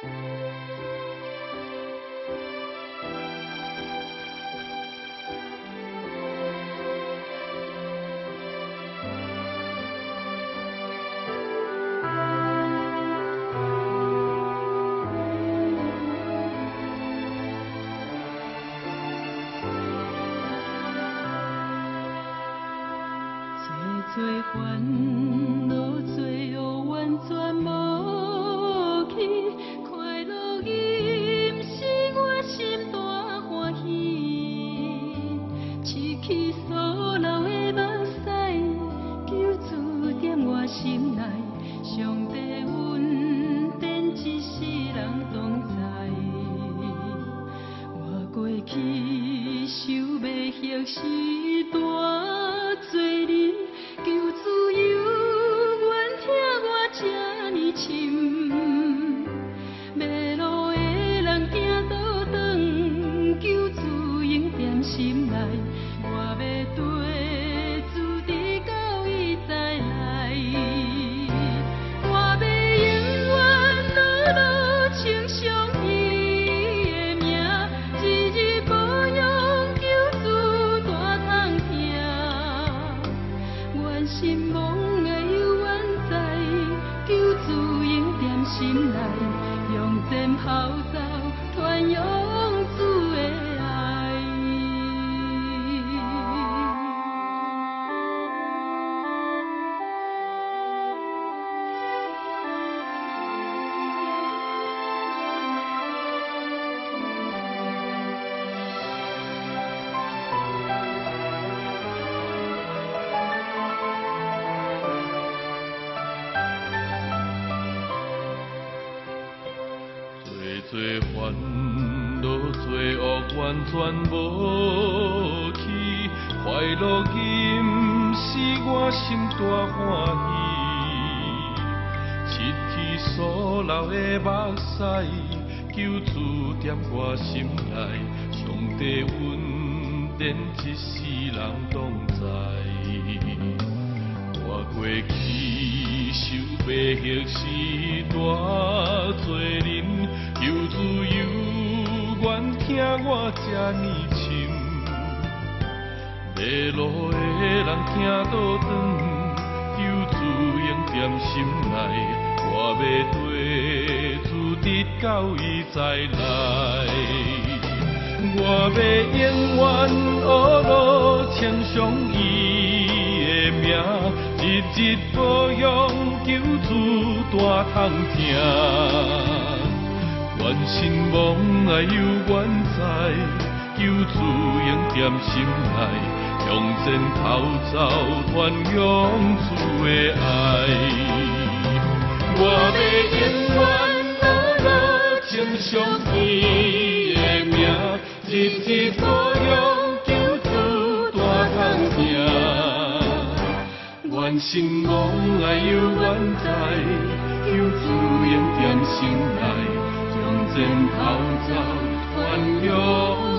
做烦恼，做恶完全无去，快乐饮是我心大欢喜。拭去所流的目屎，救主踮我心内，上帝恩典一世人同知。我过去受袂歇是大罪人。求自由，愿听我这呢深。迷路的人行倒转，求主应踮心内。我要对主直到伊再来。我要永远牢牢称颂伊的名，日日保养求主大通听。愿心望爱犹原在，求主应踮心内，用尽号召传扬主的爱。做烦恼，做恶完全无去，快乐饮是我心大欢喜。拭去所流的目屎，救主踮我心内，上帝恩典一世人同知。我过去受袂歇是大罪人。求主犹原听我这呢深，迷路的人行倒转，求主应踮心内。我要对主直到伊再来。我要永远学路称颂伊的名，日日保养求主大通听。愿心望爱犹原在，求主应踮心内，用尽口罩传扬主的爱。我要永远牢牢称颂伊的名，日日保养求主大通听。愿心望爱犹原在，求主应踮心内。用尽口罩传扬。